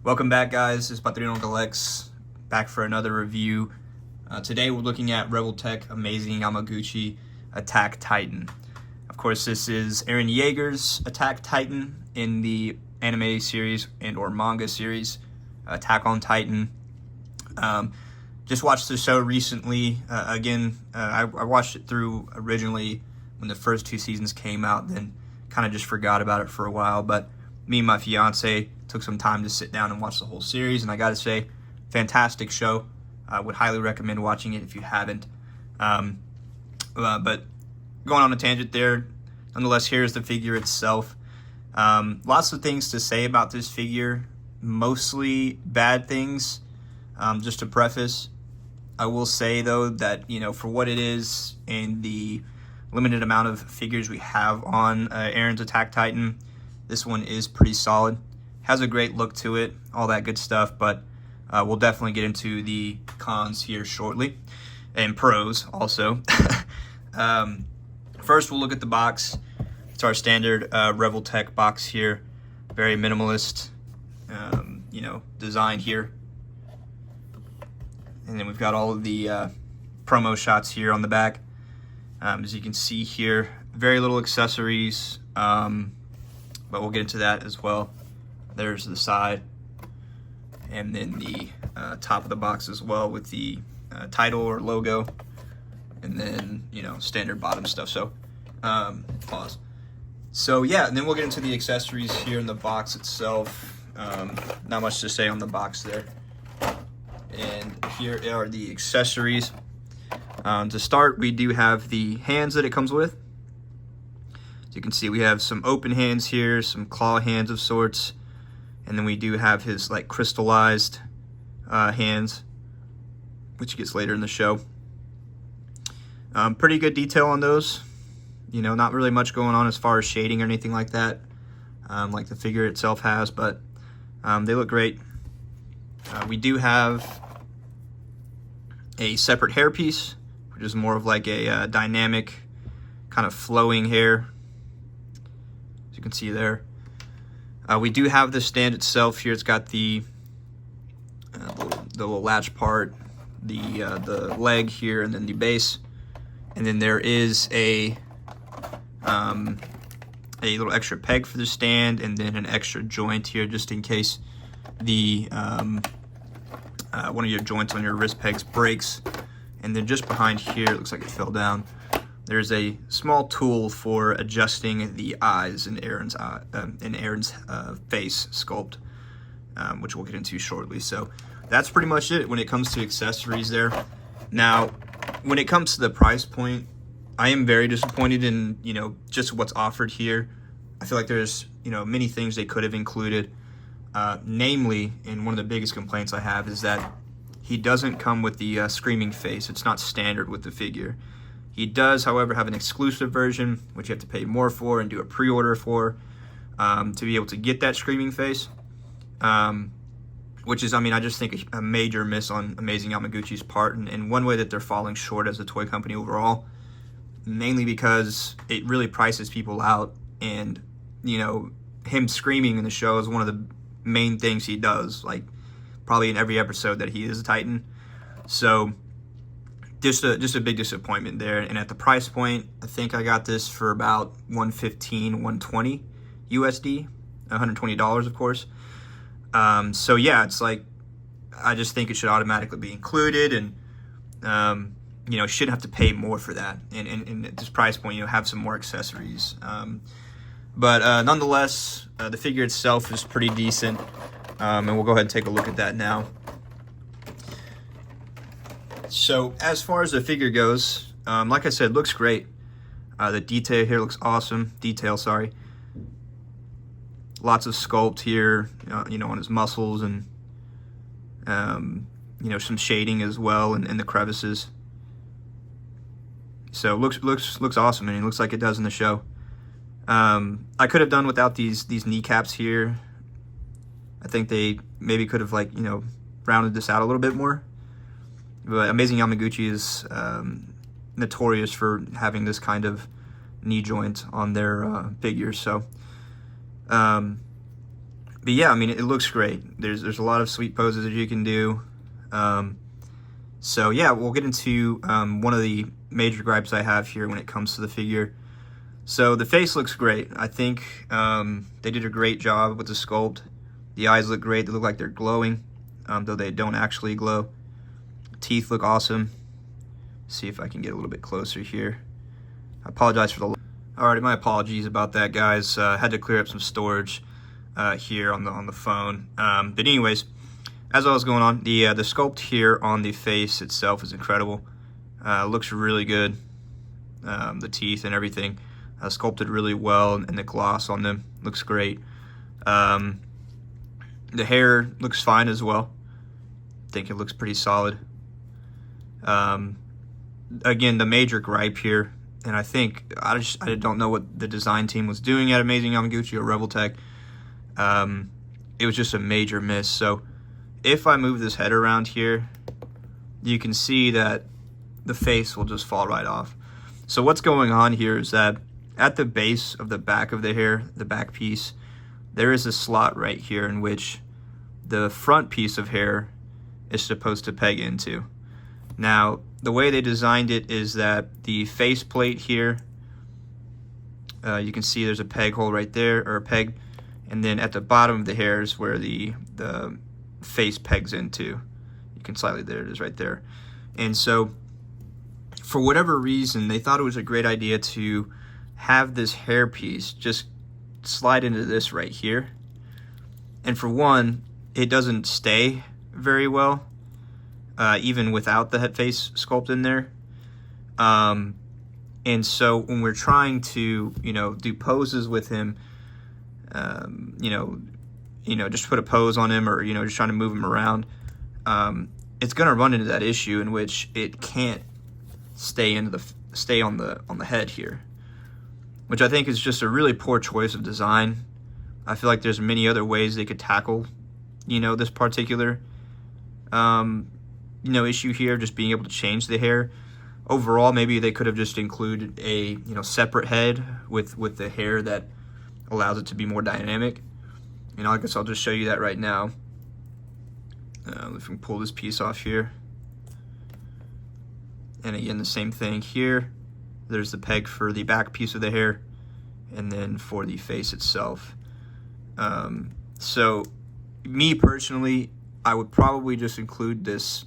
Welcome back, guys. This is Patrino Galex, back for another review. Today we're looking at Revoltech Amazing Yamaguchi Attack Titan. Of course, this is Eren Yeager's Attack Titan in the anime series and or manga series, Attack on Titan. Just watched the show recently. I watched it through originally when the first two seasons came out, then kind of just forgot about it for a while. But me and my fiance took some time to sit down and watch the whole series, and I gotta say, fantastic show. I would highly recommend watching it if you haven't. But going on a tangent there, nonetheless, here's the figure itself. Lots of things to say about this figure, mostly bad things. Just to preface, I will say though that, for what it is and the limited amount of figures we have on Eren's Attack Titan, this one is pretty solid. Has a great look to it, all that good stuff, but we'll definitely get into the cons here shortly, and pros also. First, we'll look at the box. It's our standard Revoltech box here. Very minimalist, design here. And then we've got all of the promo shots here on the back. As you can see here, very little accessories, but we'll get into that as well. There's the side, and then the top of the box as well with the title or logo, and then, standard bottom stuff. So, pause. So yeah, and then we'll get into the accessories here in the box itself. Not much to say on the box there. And here are the accessories. To start, we do have the hands that it comes with. As you can see, we have some open hands here, some claw hands of sorts, and then we do have his crystallized hands, which gets later in the show. Pretty good detail on those. Not really much going on as far as shading or anything like that, like the figure itself has, but they look great. We do have a separate hairpiece, which is more of like a dynamic kind of flowing hair, as you can see there. We do have the stand itself here. It's got the little latch part, the leg here, and then the base. And then there is a little extra peg for the stand, and then an extra joint here just in case the one of your joints on your wrist pegs breaks. And then just behind here, it looks like it fell down, there's a small tool for adjusting the eyes in Eren's face sculpt, which we'll get into shortly. So that's pretty much it when it comes to accessories there. Now, when it comes to the price point, I am very disappointed in just what's offered here. I feel like there's many things they could have included. Namely, and one of the biggest complaints I have is that he doesn't come with the screaming face. It's not standard with the figure. He does, however, have an exclusive version, which you have to pay more for and do a pre-order for, to be able to get that screaming face. Which is, I just think a major miss on Amazing Yamaguchi's part, and one way that they're falling short as a toy company overall, mainly because it really prices people out, and, him screaming in the show is one of the main things he does, probably in every episode that he is a Titan. So just a big disappointment there. And at the price point, I think I got this for about $115, $120 USD, $120 of course. So yeah, it's I just think it should automatically be included, and shouldn't have to pay more for that. And at this price point, have some more accessories. But nonetheless, the figure itself is pretty decent, and we'll go ahead and take a look at that now. So as far as the figure goes, like I said, looks great. The detail here looks awesome. Sorry. Lots of sculpt here, on his muscles, and some shading as well in the crevices. So looks awesome, and it looks like it does in the show. I could have done without these kneecaps here. I think they maybe could have rounded this out a little bit more. But Amazing Yamaguchi is notorious for having this kind of knee joint on their figures. So But yeah, I mean, it looks great. There's a lot of sweet poses that you can do. So yeah, we'll get into one of the major gripes I have here when it comes to the figure. So the face looks great. I think they did a great job with the sculpt. The eyes look great. They look like they're glowing, though they don't actually glow. Teeth look awesome. See if I can get a little bit closer here. I apologize for the... Alright, my apologies about that, guys. Had to clear up some storage here on the phone. But anyways, as I was going on, the sculpt here on the face itself is incredible. Looks really good. The teeth and everything sculpted really well, and the gloss on them looks great. The hair looks fine as well. I think it looks pretty solid. Again, the major gripe here, and I think I don't know what the design team was doing at Amazing Yamaguchi or Revoltech. It was just a major miss. So if I move this head around here, you can see that the face will just fall right off. So what's going on here is that at the base of the back of the hair, the back piece, there is a slot right here in which the front piece of hair is supposed to peg into. Now, the way they designed it is that the face plate here, you can see there's a peg hole right there, or a peg, and then at the bottom of the hair is where the face pegs into. You can slightly, there it is right there. And so, for whatever reason, they thought it was a great idea to have this hair piece just slide into this right here. And for one, it doesn't stay very well, even without the head face sculpt in there. And so when we're trying to, do poses with him, just put a pose on him, or, just trying to move him around, it's going to run into that issue in which it can't stay on the head here, which I think is just a really poor choice of design. I feel like there's many other ways they could tackle, this particular, issue here, just being able to change the hair. Overall, maybe they could have just included a, separate head with the hair that allows it to be more dynamic. I guess I'll just show you that right now. If we can pull this piece off here. And again, the same thing here. There's the peg for the back piece of the hair, and then for the face itself. So, me personally, I would probably just include this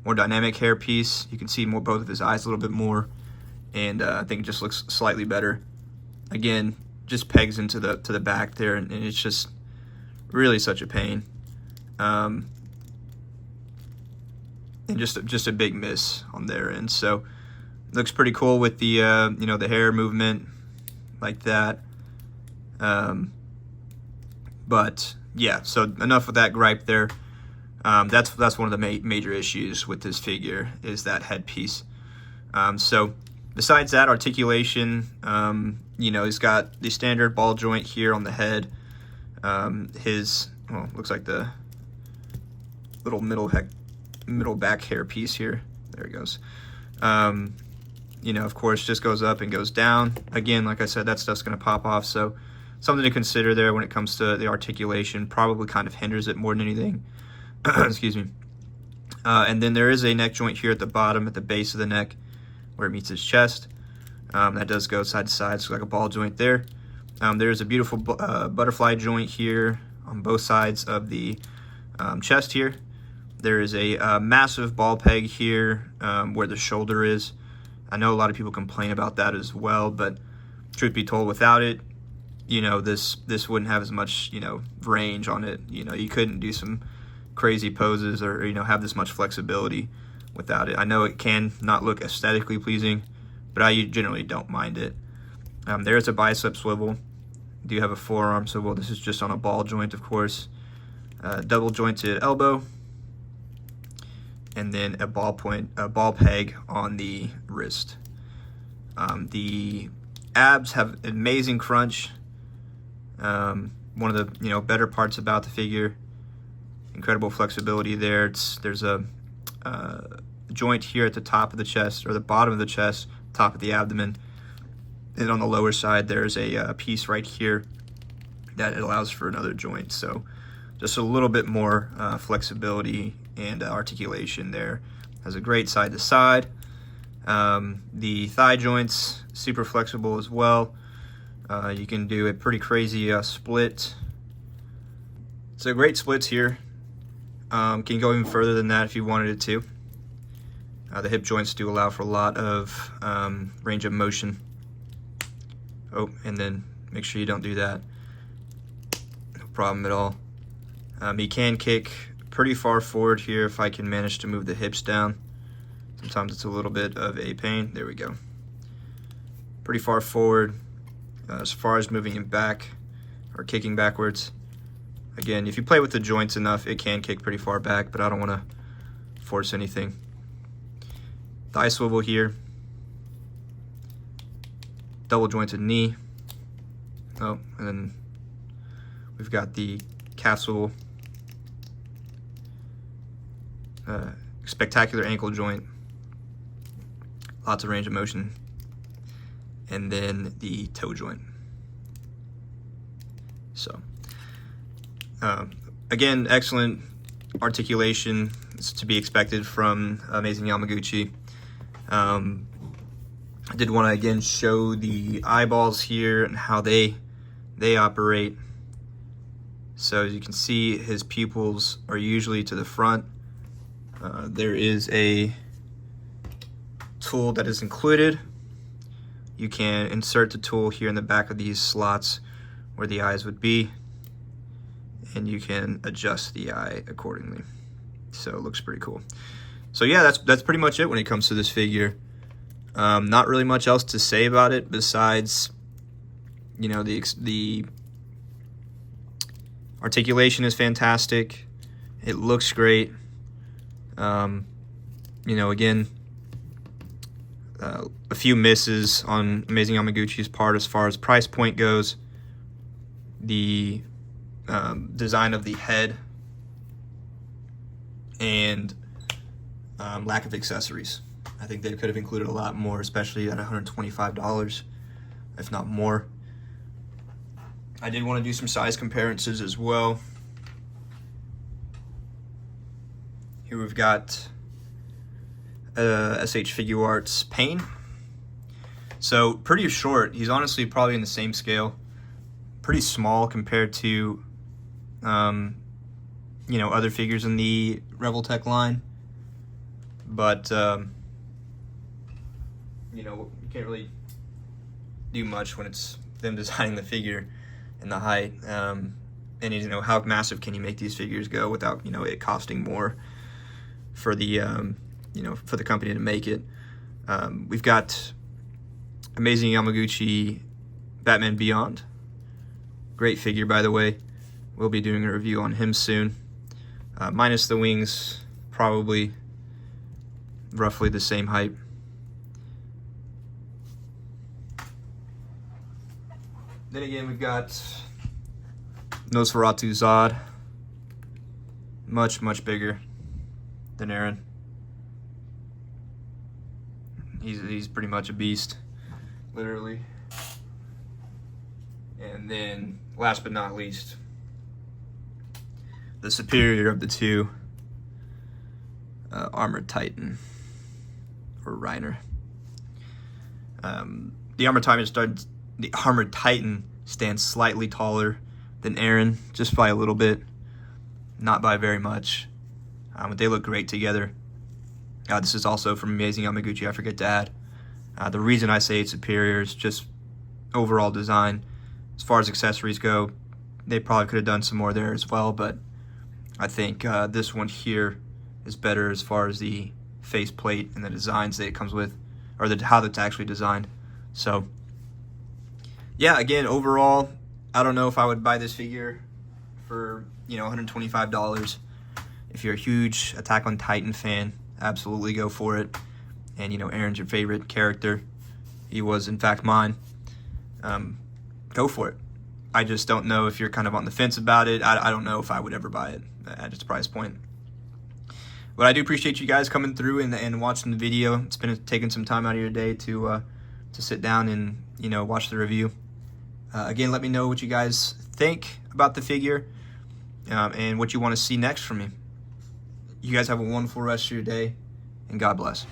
more dynamic hair piece. You can see both of his eyes a little bit more, and I think it just looks slightly better. Again, just pegs into the back there, and it's just really such a pain. And just a big miss on their end. So looks pretty cool with the the hair movement like that. But yeah, so enough with that gripe there. That's one of the major issues with this figure, is that headpiece. So besides that, articulation, he's got the standard ball joint here on the head. Looks like the little middle back hair piece here. There it goes. Of course, just goes up and goes down. Again, like I said, that stuff's going to pop off. So something to consider there when it comes to the articulation. Probably kind of hinders it more than anything. Excuse me. And then there is a neck joint here at the bottom, at the base of the neck, where it meets his chest. That does go side to side, so like a ball joint there. There's a beautiful butterfly joint here on both sides of the chest here. There is a massive ball peg here where the shoulder is. I know a lot of people complain about that as well, but truth be told, without it, this wouldn't have as much, range on it. You couldn't do some crazy poses or, have this much flexibility without it. I know it can not look aesthetically pleasing, but I generally don't mind it. There's a bicep swivel. Do have a forearm swivel. This is just on a ball joint, of course. Double jointed elbow, and then a ball peg on the wrist. The abs have amazing crunch. One of the better parts about the figure. Incredible flexibility there. There's a joint here at the top of the chest, or the bottom of the chest, top of the abdomen, and on the lower side there's a piece right here that it allows for another joint. So just a little bit more flexibility and articulation there. Has a great side to side. The thigh joints, super flexible as well. You can do a pretty crazy split. So great splits here. Can go even further than that if you wanted it to. The hip joints do allow for a lot of range of motion. Oh, and then make sure you don't do that. No problem at all. You can kick pretty far forward here if I can manage to move the hips down. Sometimes it's a little bit of a pain. There we go. Pretty far forward. As far as moving it back or kicking backwards. Again, if you play with the joints enough, it can kick pretty far back, but I don't want to force anything. Thigh swivel here. Double jointed knee. Oh, and then we've got the calf swivel. Spectacular ankle joint. Lots of range of motion. And then the toe joint. So, again, excellent articulation. It's to be expected from Amazing Yamaguchi. I did want to again show the eyeballs here and how they operate. So as you can see, his pupils are usually to the front. There is a tool that is included. You can insert the tool here in the back of these slots where the eyes would be, and you can adjust the eye accordingly. So it looks pretty cool. So yeah, that's pretty much it when it comes to this figure. Not really much else to say about it besides, you know, the articulation is fantastic. It looks great. You know, again, a few misses on Amazing Yamaguchi's part as far as price point goes. The design of the head and lack of accessories. I think they could have included a lot more, especially at $125, if not more. I did want to do some size comparisons as well. Here we've got SH Figure Arts Pain. So pretty short. He's honestly probably in the same scale. Pretty small compared to, you know, other figures in the Revoltech line. But, you know, you can't really do much when it's them designing the figure and the height. And, you know, how massive can you make these figures go without, you know, it costing more for the, you know, for the company to make it. We've got Amazing Yamaguchi Batman Beyond. Great figure, by the way. We'll be doing a review on him soon. Minus the wings, probably roughly the same height. Then again, we've got Nosferatu Zod. Much, much bigger than Aaron. He's pretty much a beast, literally. And then, last but not least, the superior of the two, Armored Titan, or Reiner. The Armored Titan stands slightly taller than Aaron, just by a little bit, not by very much. But they look great together. This is also from Amazing Yamaguchi, I forget to add. The reason I say it's superior is just overall design. As far as accessories go, they probably could have done some more there as well, but I think this one here is better as far as the face plate and the designs that it comes with, or how that's actually designed. So, yeah, again, overall, I don't know if I would buy this figure for, you know, $125. If you're a huge Attack on Titan fan, absolutely go for it. And, you know, Aaron's your favorite character. He was, in fact, mine. Go for it. I just don't know if you're kind of on the fence about it. I don't know if I would ever buy it at its price point. But I do appreciate you guys coming through and watching the video. It's been taking some time out of your day to sit down and, you know, watch the review. Again, let me know what you guys think about the figure and what you want to see next from me. You guys have a wonderful rest of your day, and God bless.